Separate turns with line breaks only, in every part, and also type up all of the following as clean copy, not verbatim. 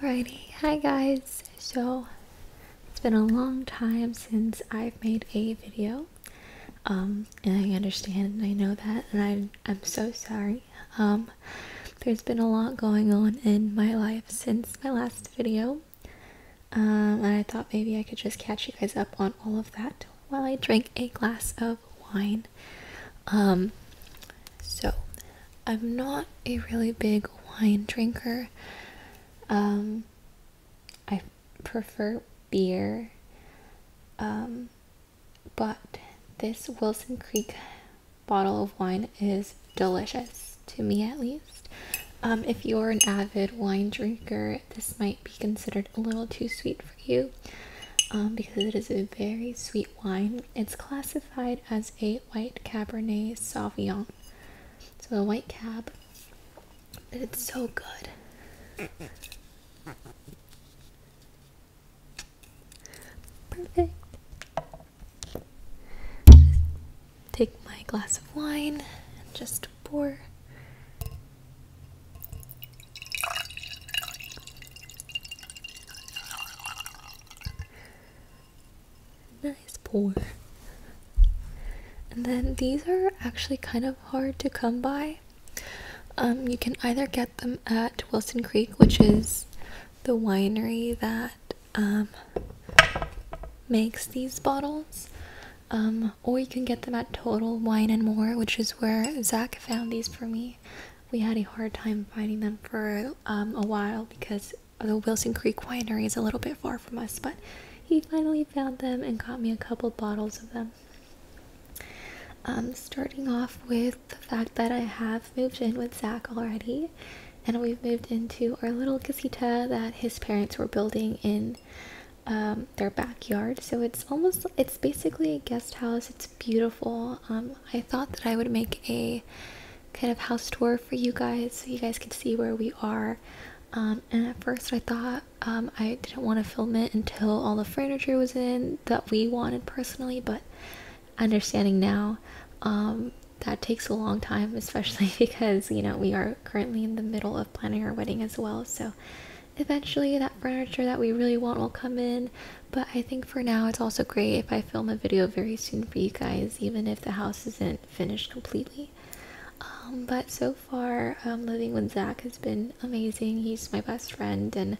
Alrighty, hi guys. So it's been a long time since I've made a video. And I understand and I know that, and I'm so sorry. There's been a lot going on in my life since my last video. And I thought maybe I could just catch you guys up on all of that while I drink a glass of wine. So I'm not a really big wine drinker. I prefer beer, but this Wilson Creek bottle of wine is delicious, to me at least. If you're an avid wine drinker, this might be considered a little too sweet for you, because it is a very sweet wine. It's classified as a white Cabernet Sauvignon, so a white cab, but it's so good. Perfect. Take my glass of wine and just pour. Nice pour. And then these are actually kind of hard to come by. You can either get them at Wilson Creek, which is the winery that makes these bottles, or you can get them at Total Wine and More, which is where Zach found these for me. We had a hard time finding them for a while because the Wilson Creek winery is a little bit far from us, but he finally found them and got me a couple bottles of them. Starting off with the fact that I have moved in with Zach already, and we've moved into our little casita that his parents were building in their backyard. So it's basically a guest house. It's beautiful. I thought that I would make a kind of house tour for you guys so you guys could see where we are. And at first I thought I didn't want to film it until all the furniture was in that we wanted personally, but understanding now that takes a long time, especially because, you know, we are currently in the middle of planning our wedding as well. So eventually that furniture that we really want will come in, but I think for now it's also great if I film a video very soon for you guys, even if the house isn't finished completely. But so far, living with Zach has been amazing. He's my best friend, and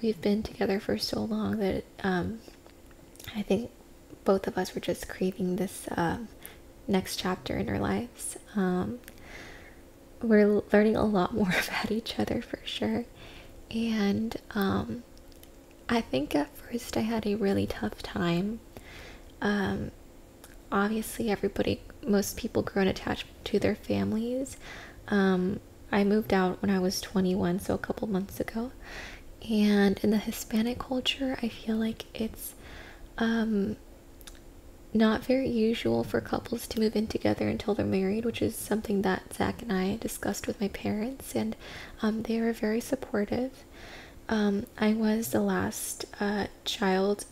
we've been together for so long that I think both of us were just craving this next chapter in our lives. We're learning a lot more about each other for sure. And I think at first I had a really tough time. Obviously most people grow an attachment to their families. I moved out when I was 21, so a couple months ago. And in the Hispanic culture, I feel like it's not very usual for couples to move in together until they're married, which is something that Zach and I discussed with my parents, and they were very supportive. I was the last child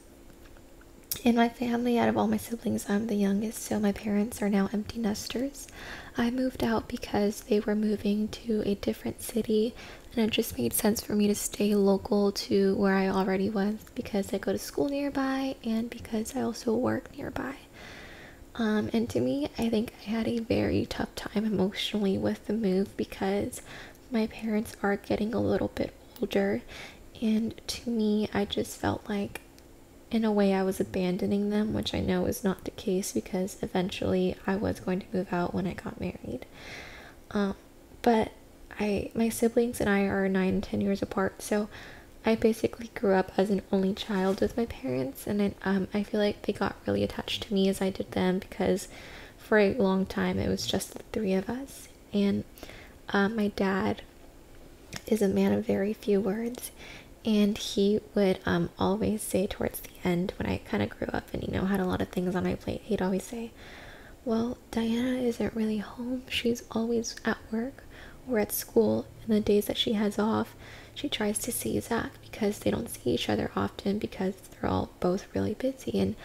in my family. Out of all my siblings, I'm the youngest, so my parents are now empty nesters. I moved out because they were moving to a different city, and it just made sense for me to stay local to where I already was because I go to school nearby and because I also work nearby. And to me, I think I had a very tough time emotionally with the move because my parents are getting a little bit older, and to me, I just felt like in a way I was abandoning them, which I know is not the case because eventually I was going to move out when I got married. But my siblings and I are 9 and 10 years apart, so I basically grew up as an only child with my parents, and I feel like they got really attached to me as I did them because for a long time it was just the three of us. And my dad is a man of very few words, and he would always say towards the end, when I kind of grew up and, you know, had a lot of things on my plate, he'd always say, well, Diana isn't really home. She's always at work or at school, and the days that she has off, she tries to see Zach because they don't see each other often because they're all both really busy. And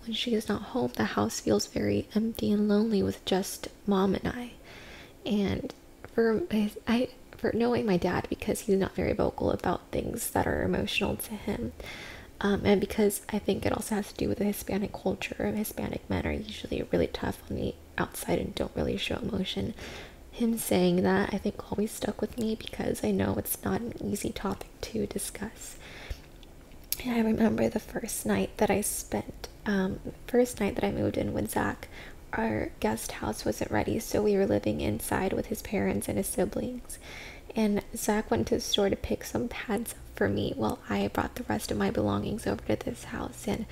when she is not home, the house feels very empty and lonely with just mom and I. And for knowing my dad, because he's not very vocal about things that are emotional to him. And because I think it also has to do with the Hispanic culture. Hispanic men are usually really tough on the outside and don't really show emotion. Him saying that, I think, always stuck with me, because I know it's not an easy topic to discuss. And I remember the first night that I spent, first night that I moved in with Zach, our guest house wasn't ready, so we were living inside with his parents and his siblings. And Zach went to the store to pick some pads up for me while I brought the rest of my belongings over to this house. And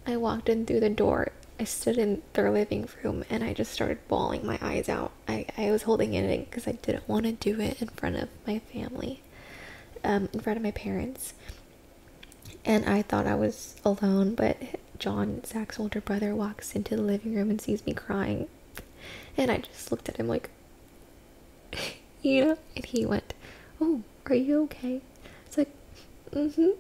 I walked in through the door. I stood in their living room and I just started bawling my eyes out. I was holding it in because I didn't want to do it in front of my family, in front of my parents. And I thought I was alone, but John, Zach's older brother, walks into the living room and sees me crying. And I just looked at him like, you know, and he went, "Oh, are you okay?" It's like, mm-hmm.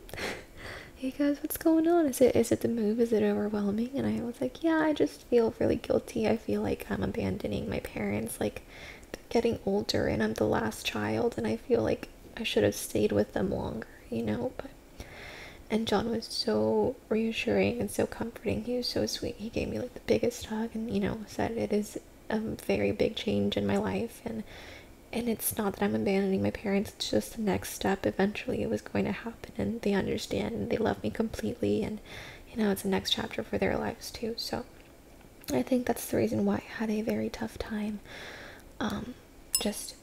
He goes, "What's going on? Is it the move? Is it overwhelming?" And I was like, "Yeah, I just feel really guilty. I feel like I'm abandoning my parents. Like, they're getting older and I'm the last child, and I feel like I should have stayed with them longer, you know?" And John was so reassuring and so comforting. He was so sweet. He gave me like the biggest hug and, you know, said it is a very big change in my life, and it's not that I'm abandoning my parents, it's just the next step. Eventually it was going to happen, and they understand and they love me completely, and, you know, it's the next chapter for their lives too. So I think that's the reason why I had a very tough time, just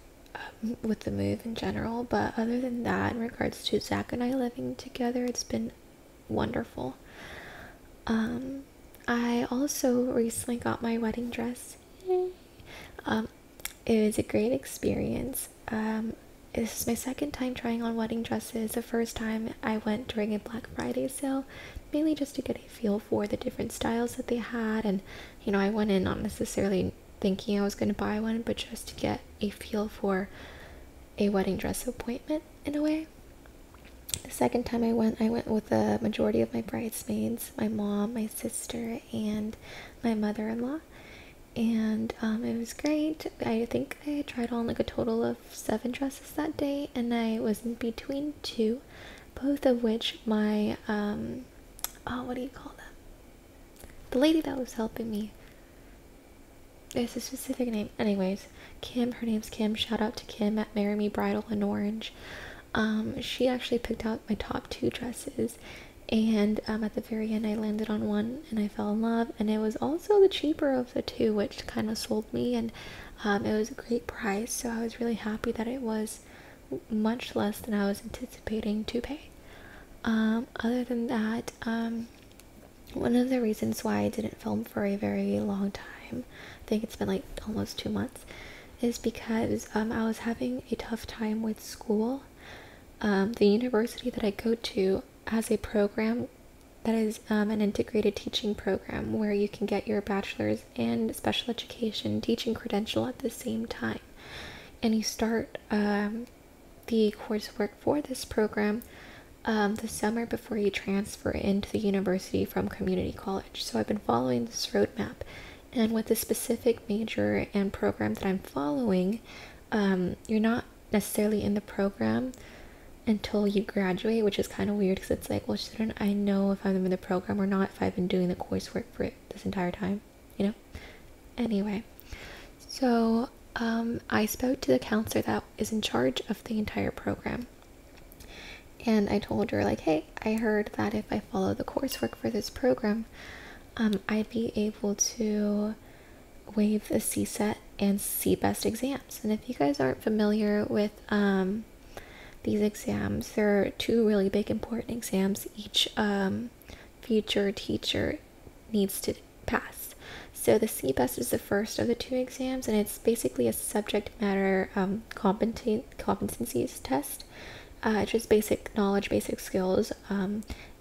with the move in general. But other than that, in regards to Zach and I living together, it's been wonderful. I also recently got my wedding dress. It was a great experience. This is my second time trying on wedding dresses. The first time I went during a Black Friday sale, mainly just to get a feel for the different styles that they had. And, you know, I went in not necessarily thinking I was going to buy one, but just to get a feel for a wedding dress appointment in a way. The second time I went with the majority of my bridesmaids, my mom, my sister, and my mother-in-law. And it was great. I think I tried on like a total of 7 dresses that day, and I was in between 2, both of which my what do you call them, the lady that was helping me, there's a specific name, anyways, Kim, her name's Kim, shout out to Kim at Marry Me Bridal in Orange. She actually picked out my top 2 dresses, and at the very end I landed on one and I fell in love, and it was also the cheaper of the 2, which kind of sold me. And it was a great price, so I was really happy that it was much less than I was anticipating to pay. Other than that, one of the reasons why I didn't film for a very long time, I think it's been like almost 2 months, is because I was having a tough time with school. The university that I go to has a program that is an integrated teaching program where you can get your bachelor's and special education teaching credential at the same time. And you start the coursework for this program the summer before you transfer into the university from community college. So I've been following this roadmap, and with the specific major and program that I'm following, you're not necessarily in the program until you graduate, which is kind of weird, because it's like, well, shouldn't I know if I'm in the program or not if I've been doing the coursework for this entire time, you know? Anyway, so I spoke to the counselor that is in charge of the entire program, and I told her, like, hey, I heard that if I follow the coursework for this program, I'd be able to waive the CSET and CBEST exams. And if you guys aren't familiar with these exams, there are 2 really big important exams each future teacher needs to pass. So the CBEST is the first of the 2 exams, and it's basically a subject matter competencies test. Just basic knowledge, basic skills.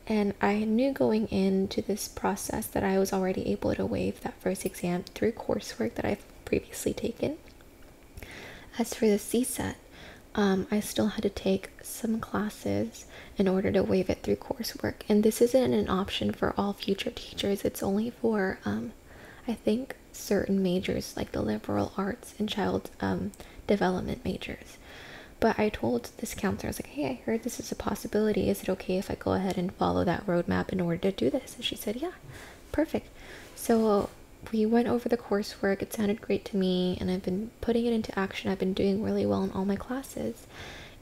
And I knew going into this process that I was already able to waive that first exam through coursework that I've previously taken. As for the CSET, I still had to take some classes in order to waive it through coursework. And this isn't an option for all future teachers. It's only for, I think, certain majors like the liberal arts and child development majors. But I told this counselor, I was like, hey, I heard this is a possibility. Is it okay if I go ahead and follow that roadmap in order to do this? And she said, yeah, perfect. So we went over the coursework. It sounded great to me, and I've been putting it into action. I've been doing really well in all my classes.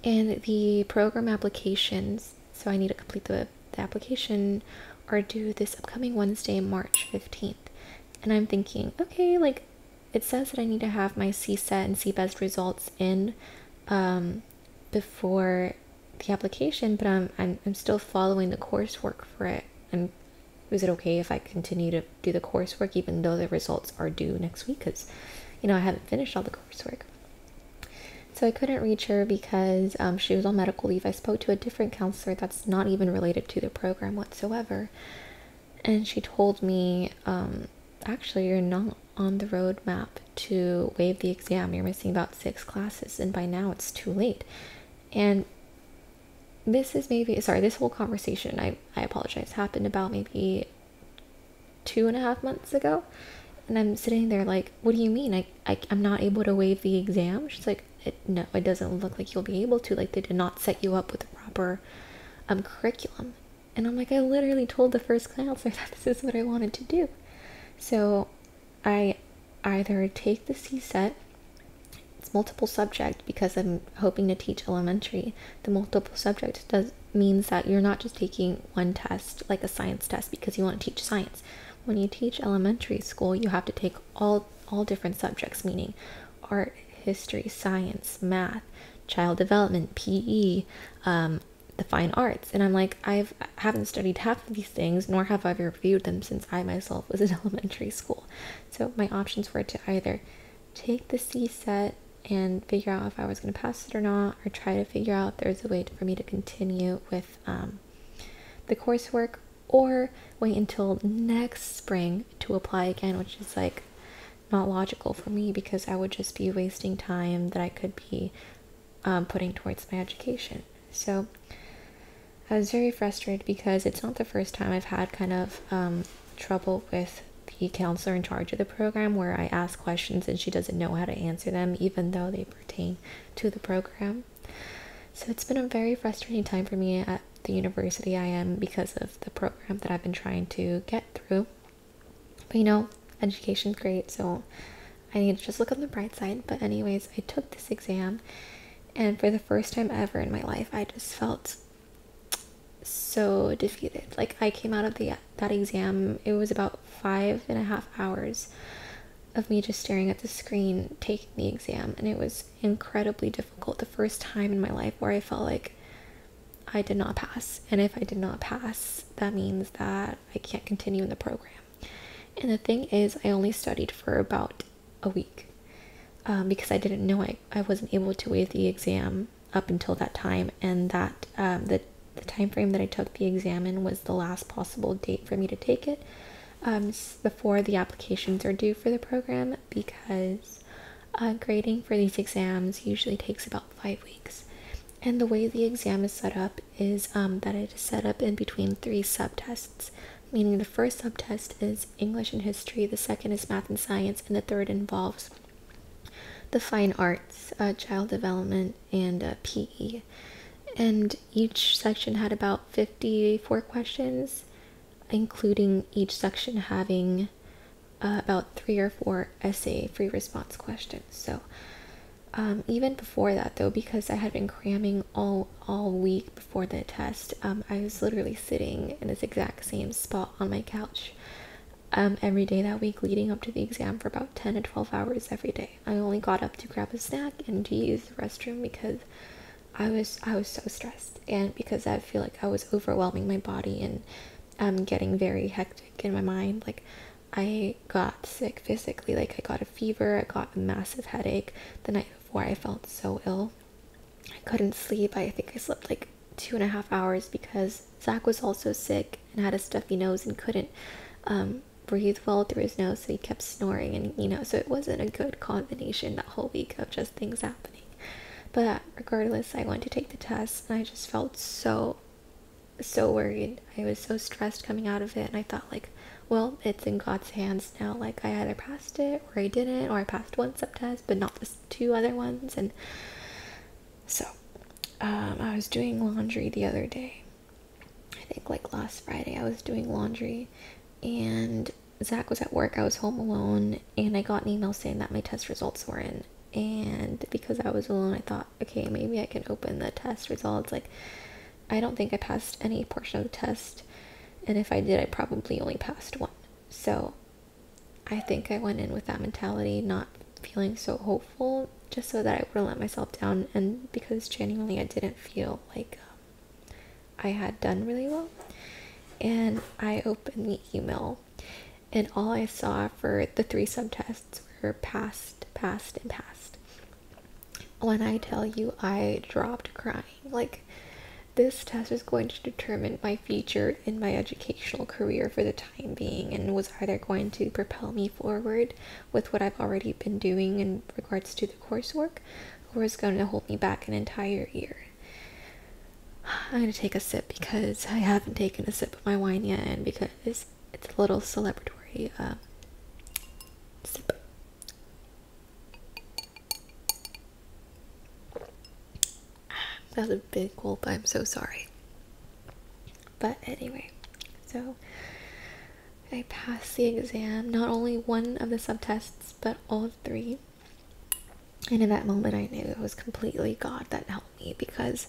And the program applications, so I need to complete the application, are due this upcoming Wednesday, March 15th. And I'm thinking, okay, like, it says that I need to have my CSET and CBEST results in before the application, but I'm still following the coursework for it. And is it okay if I continue to do the coursework even though the results are due next week? Because, you know, I haven't finished all the coursework. So I couldn't reach her because she was on medical leave. I spoke to a different counselor that's not even related to the program whatsoever. And she told me, actually, you're not on the roadmap to waive the exam. You're missing about 6 classes, and by now it's too late. And this is this whole conversation, I apologize, happened about maybe 2.5 months ago. And I'm sitting there like, what do you mean? I'm not able to waive the exam? She's like, no, it doesn't look like you'll be able to. Like, they did not set you up with the proper curriculum. And I'm like, I literally told the first counselor that this is what I wanted to do. So I either take the CSET, it's multiple subject because I'm hoping to teach elementary. The multiple subject means that you're not just taking one test, like a science test, because you want to teach science. When you teach elementary school, you have to take all different subjects, meaning art, history, science, math, child development, PE, the fine arts. And I'm like, I haven't studied half of these things, nor have I reviewed them since I myself was in elementary school. So my options were to either take the CSET and figure out if I was going to pass it or not, or try to figure out if there's a way for me to continue with the coursework, or wait until next spring to apply again, which is like not logical for me because I would just be wasting time that I could be putting towards my education. So I was very frustrated because it's not the first time I've had kind of trouble with the counselor in charge of the program where I ask questions and she doesn't know how to answer them even though they pertain to the program. So it's been a very frustrating time for me at the university I am because of the program that I've been trying to get through. But you know, education's great, so I need to just look on the bright side. But anyways, I took this exam, and for the first time ever in my life, I just felt so defeated. Like, I came out of that exam, it was about 5.5 hours of me just staring at the screen taking the exam, and it was incredibly difficult. The first time in my life where I felt like I did not pass, and if I did not pass, that means that I can't continue in the program. And the thing is, I only studied for about a week because I didn't know I wasn't able to waive the exam up until that time, and that the time frame that I took the exam in was the last possible date for me to take it before the applications are due for the program, because grading for these exams usually takes about 5 weeks. And the way the exam is set up is that it is set up in between 3 subtests, meaning the first subtest is English and history, the second is math and science, and the third involves the fine arts, child development, and PE. And each section had about 54 questions, including each section having about 3 or 4 essay free response questions. So even before that, though, because I had been cramming all week before the test, I was literally sitting in this exact same spot on my couch every day that week leading up to the exam for about 10 to 12 hours every day. I only got up to grab a snack and to use the restroom because I was so stressed, and because I feel like I was overwhelming my body and getting very hectic in my mind. Like, I got sick physically. Like, I got a fever, I got a massive headache the night before. I felt so ill. I couldn't sleep. I think I slept like 2.5 hours because Zach was also sick and had a stuffy nose and couldn't breathe well through his nose, so he kept snoring, and you know, so it wasn't a good combination that whole week of just things happening. But regardless, I went to take the test, and I just felt so worried. I was so stressed coming out of it, and I thought, like, well, it's in God's hands now. Like, I either passed it or I didn't, or I passed one subtest but not the 2 other ones. And So, I was doing laundry the other day. I think like last Friday I was doing laundry, and Zach was at work. I was home alone, and I got an email saying that my test results were in. And because I was alone, I thought, okay, maybe I can open the test results. Like, I don't think I passed any portion of the test, and if I did, I probably only passed one. So I think I went in with that mentality, not feeling so hopeful, just so that I wouldn't let myself down. And because genuinely I didn't feel like I had done really well. And I opened the email, and all I saw for the 3 subtests were passed, passed, and passed. When I tell you, I dropped crying. Like, this test was going to determine my future in my educational career for the time being, and was either going to propel me forward with what I've already been doing in regards to the coursework, or was going to hold me back an entire year. I'm going to take a sip because I haven't taken a sip of my wine yet, and because it's a little celebratory sip. That was a big gulp, I'm so sorry. But anyway, so I passed the exam, not only one of the subtests, but all 3. And in that moment, I knew it was completely God that helped me, because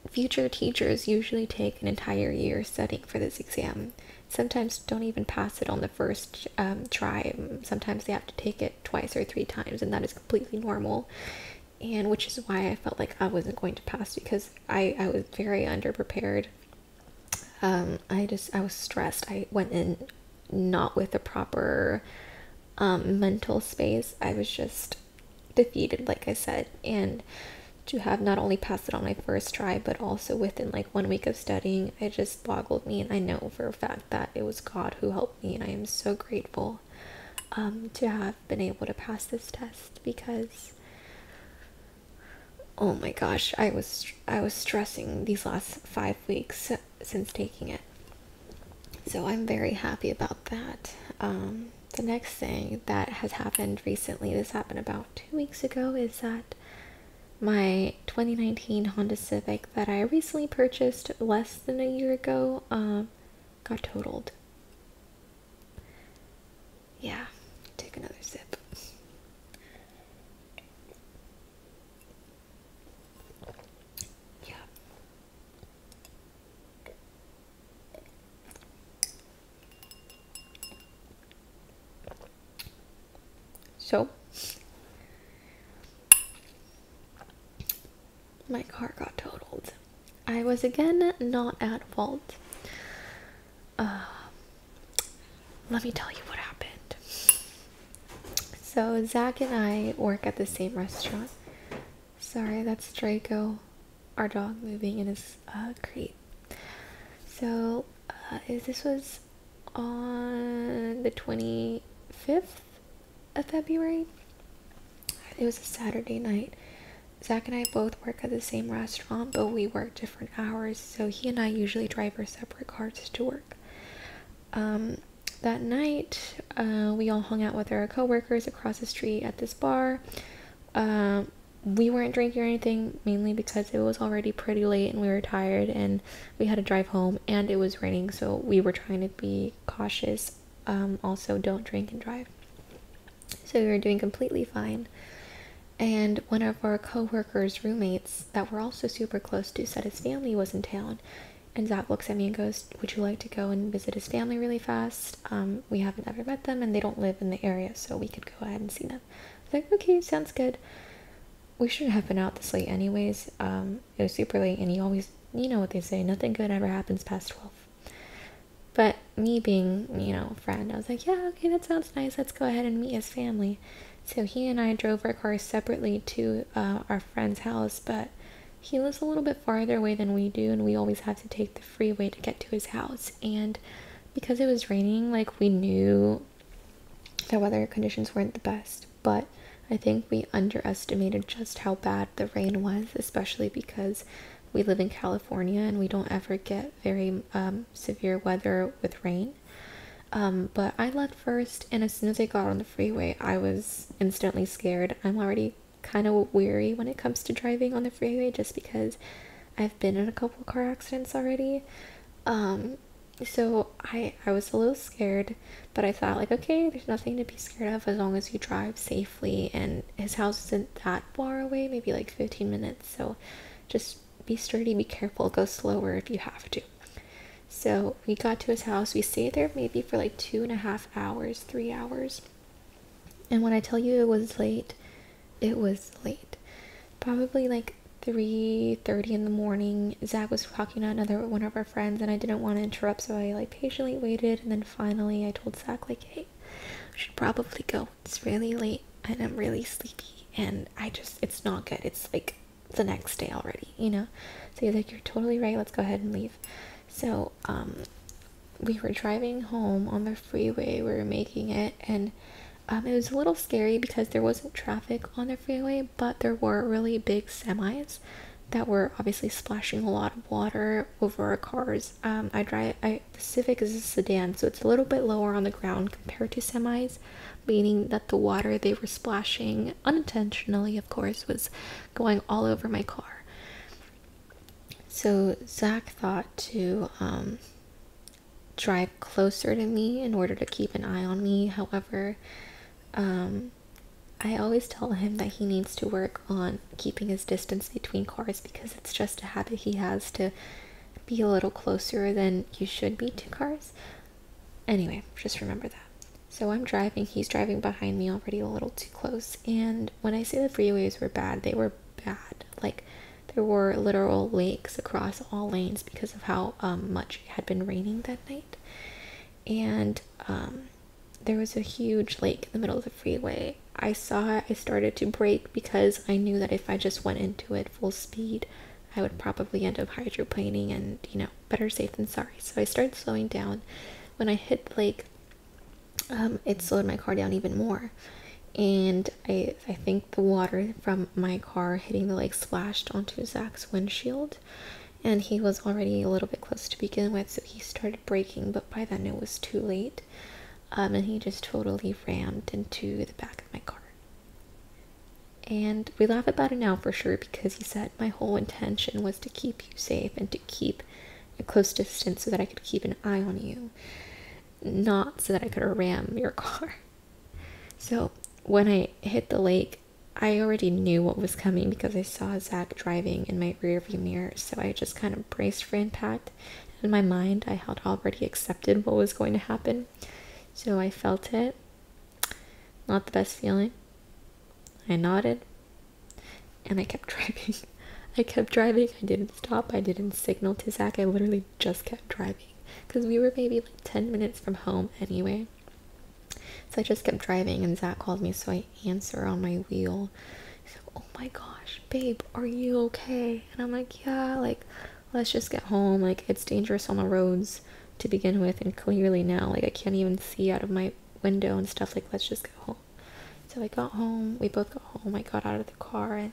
future teachers usually take an entire year studying for this exam. Sometimes don't even pass it on the first try. Sometimes they have to take it twice or 3 times, and that is completely normal. And which is why I felt like I wasn't going to pass, because I was very underprepared. I was stressed. I went in not with a proper mental space. I was just defeated, like I said. And to have not only passed it on my first try, but also within like 1 week of studying, it just boggled me. And I know for a fact that it was God who helped me, and I am so grateful to have been able to pass this test, because oh my gosh, I was stressing these last 5 weeks since taking it. So I'm very happy about that. The next thing that has happened recently, this happened about 2 weeks ago, is that my 2019 Honda Civic that I recently purchased less than a year ago got totaled. Yeah, take another sip. So, my car got totaled. I was again not at fault. Let me tell you what happened. So, Zach and I work at the same restaurant. Sorry, that's Draco, our dog, moving in his crate. So, this was on the 25th of February. It was a Saturday night. Zach and I both work at the same restaurant, but we work different hours, so he and I usually drive our separate cars to work. That night, we all hung out with our coworkers across the street at this bar. We weren't drinking or anything, mainly because it was already pretty late and we were tired and we had to drive home, and it was raining, so we were trying to be cautious. Also, don't drink and drive. So we were doing completely fine. And one of our co-workers' roommates that we're also super close to said his family was in town. And Zach looks at me and goes, would you like to go and visit his family really fast? We haven't ever met them and they don't live in the area, so we could go ahead and see them. I was like, okay, sounds good. We shouldn't have been out this late anyways. It was super late, and you know what they say, nothing good ever happens past 12. But me being, a friend, I was like, yeah, okay, that sounds nice. Let's go ahead and meet his family. So he and I drove our cars separately to our friend's house, but he lives a little bit farther away than we do, and we always have to take the freeway to get to his house. And because it was raining, like, we knew the weather conditions weren't the best, but I think we underestimated just how bad the rain was, especially because we live in California and we don't ever get very severe weather with rain. But I left first, and as soon as I got on the freeway, I was instantly scared. I'm already kind of weary when it comes to driving on the freeway, just because I've been in a couple car accidents already. So I was a little scared, but I thought like, okay, there's nothing to be scared of as long as you drive safely, and his house isn't that far away, maybe like 15 minutes. So just be sturdy, be careful, go slower if you have to. So we got to his house. We stayed there maybe for like 2.5 hours, 3 hours. And when I tell you it was late, it was late. Probably like 3:30 in the morning. Zach was talking to another one of our friends, and I didn't want to interrupt, so I like patiently waited. And then finally I told Zach like, hey, we should probably go. It's really late and I'm really sleepy, and it's not good. It's like the next day already, you know? So he's like, you're totally right, let's go ahead and leave. So we were driving home on the freeway. We were making it, and it was a little scary because there wasn't traffic on the freeway, but there were really big semis that were obviously splashing a lot of water over our cars. The Civic is a sedan, so it's a little bit lower on the ground compared to semis, meaning that the water they were splashing, unintentionally of course, was going all over my car. So Zach thought to drive closer to me in order to keep an eye on me. However, I always tell him that he needs to work on keeping his distance between cars, because it's just a habit he has to be a little closer than you should be to cars. Anyway, just remember that. So I'm driving, he's driving behind me already a little too close, and when I say the freeways were bad, they were bad. Like, there were literal lakes across all lanes because of how much it had been raining that night. And there was a huge lake in the middle of the freeway. I saw it, I started to brake because I knew that if I just went into it full speed, I would probably end up hydroplaning, and, you know, better safe than sorry. So I started slowing down. When I hit the lake, it slowed my car down even more. And I think the water from my car hitting the lake splashed onto Zach's windshield, and he was already a little bit close to begin with, so he started braking, but by then it was too late. And he just totally rammed into the back of my car. And we laugh about it now for sure, because he said my whole intention was to keep you safe and to keep a close distance so that I could keep an eye on you, not so that I could ram your car. So when I hit the lake, I already knew what was coming because I saw Zach driving in my rearview mirror, so I just kind of braced for impact. In my mind, I had already accepted what was going to happen. So I felt it. Not the best feeling. I nodded, and I kept driving. I kept driving. I didn't stop. I didn't signal to Zach. I literally just kept driving, because we were maybe like 10 minutes from home anyway. So I just kept driving, and Zach called me, so I answer on my wheel. He's like, oh my gosh, babe, are you okay? And I'm like, yeah, like, let's just get home. Like, it's dangerous on the roads to begin with, and clearly now, like, I can't even see out of my window and stuff. Like, let's just go home. So I got home, we both got home, I got out of the car and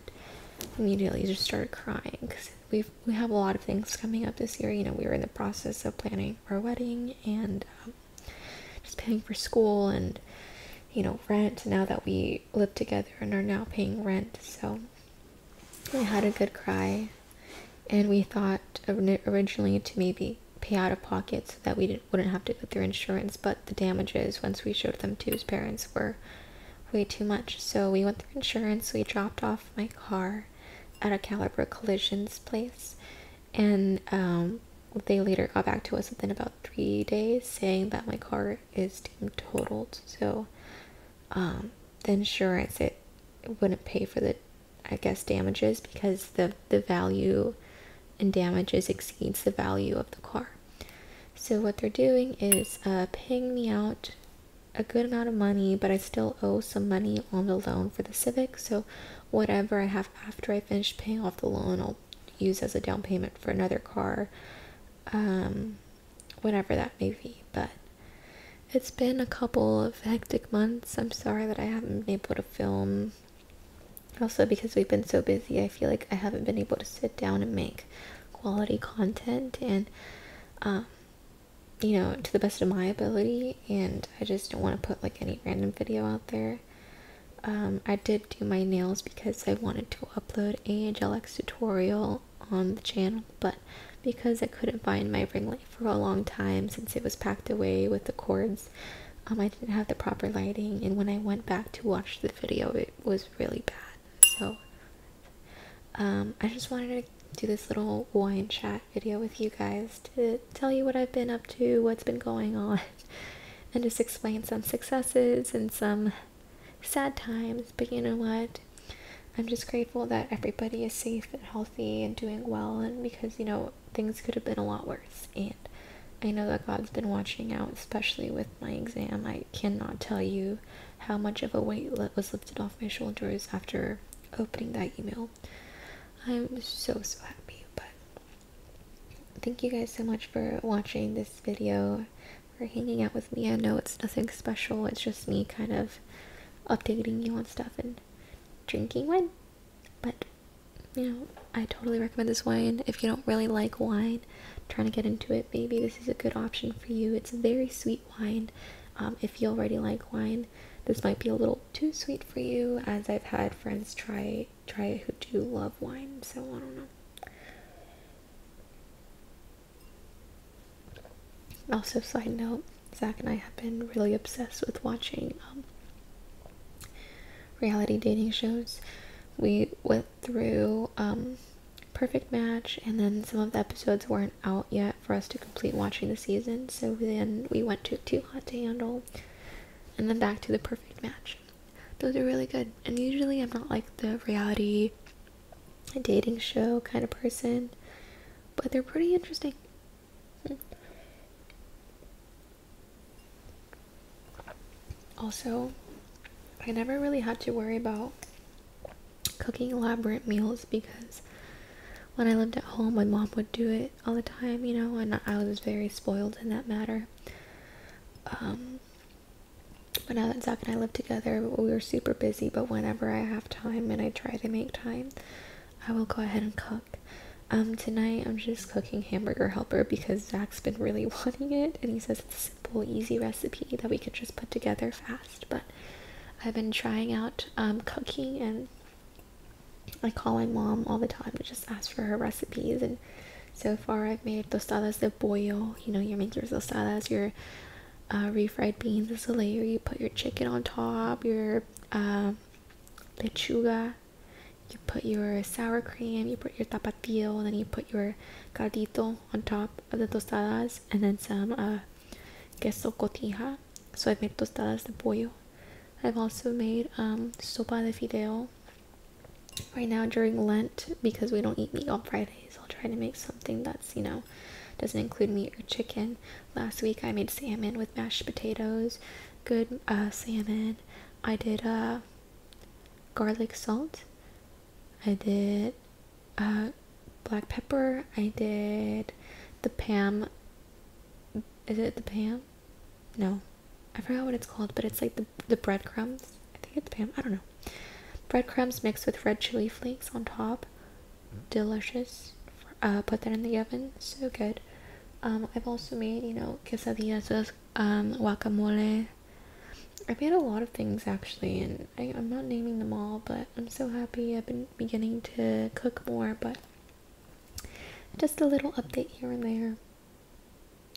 immediately just started crying, because we have a lot of things coming up this year. You know, we were in the process of planning our wedding, and just paying for school, and, you know, rent, now that we live together and are now paying rent. So we had a good cry, and we thought originally to maybe pay out of pocket so that we wouldn't have to go through insurance, but the damages, once we showed them to his parents, were way too much. So we went through insurance. We dropped off my car at a Caliber Collisions place, and they later got back to us within about 3 days saying that my car is deemed totaled. So the insurance, it wouldn't pay for the, I guess, damages, because the value in damages exceeds the value of the car. So what they're doing is paying me out a good amount of money, but I still owe some money on the loan for the Civic. So whatever I have after I finish paying off the loan, I'll use as a down payment for another car, whatever that may be. But it's been a couple of hectic months. I'm sorry that I haven't been able to film. Also, because we've been so busy, I feel like I haven't been able to sit down and make quality content, and you know, to the best of my ability, and I just don't want to put like any random video out there. I did do my nails because I wanted to upload a GLX tutorial on the channel, but because I couldn't find my ring light for a long time since it was packed away with the cords, I didn't have the proper lighting, and when I went back to watch the video, it was really bad. So I just wanted to do this little wine chat video with you guys to tell you what I've been up to, what's been going on, and just explain some successes and some sad times. But you know what? I'm just grateful that everybody is safe and healthy and doing well, and because, you know, things could have been a lot worse, and I know that God's been watching out, especially with my exam. I cannot tell you how much of a weight was lifted off my shoulders after opening that email. I'm so happy. But thank you guys so much for watching this video, for hanging out with me. I know it's nothing special, it's just me kind of updating you on stuff and drinking wine. But you know, I totally recommend this wine. If you don't really like wine, trying to get into it, maybe this is a good option for you. It's a very sweet wine. If you already like wine, this might be a little too sweet for you, as I've had friends try it who do love wine, so I don't know. Also, side note, Zach and I have been really obsessed with watching reality dating shows. We went through Perfect Match, and then some of the episodes weren't out yet for us to complete watching the season, so then we went to Too Hot to Handle, and then back to the Perfect Match. Those are really good, and usually I'm not like the reality dating show kind of person, but they're pretty interesting. Also, I never really had to worry about cooking elaborate meals because when I lived at home, my mom would do it all the time, you know, and I was very spoiled in that matter. But now that Zach and I live together, we were super busy, but whenever I have time and I try to make time, I will go ahead and cook. Tonight I'm just cooking hamburger helper because Zach's been really wanting it, and he says it's a simple, easy recipe that we could just put together fast. But I've been trying out cooking, and I call my mom all the time to just ask for her recipes, and so far I've made tostadas de pollo. You know, you make your tostadas, your refried beans as a layer, you put your chicken on top, your lechuga, you put your sour cream, you put your tapatio, and then you put your caldito on top of the tostadas, and then some queso cotija. So I've made tostadas de pollo. I've also made sopa de fideo. Right now during Lent, because we don't eat meat on Fridays, I'll try to make something that's, you know, doesn't include meat or chicken. Last week I made salmon with mashed potatoes, good salmon. I did garlic salt. I did black pepper. I did the Pam. Is it the Pam? No, I forgot what it's called, but it's like the breadcrumbs. I think it's Pam. I don't know. Breadcrumbs mixed with red chili flakes on top. Delicious. Put that in the oven. So good. I've also made, you know, quesadillas with guacamole. I've made a lot of things actually, and I'm not naming them all, but I'm so happy. I've been beginning to cook more, but just a little update here and there.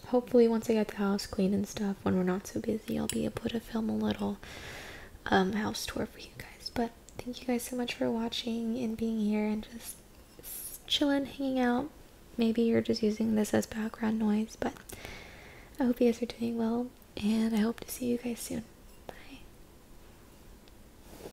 Hopefully once I get the house clean and stuff, when we're not so busy, I'll be able to film a little house tour for you guys. But thank you guys so much for watching and being here and just chilling, hanging out. Maybe you're just using this as background noise, but I hope you guys are doing well, and I hope to see you guys soon.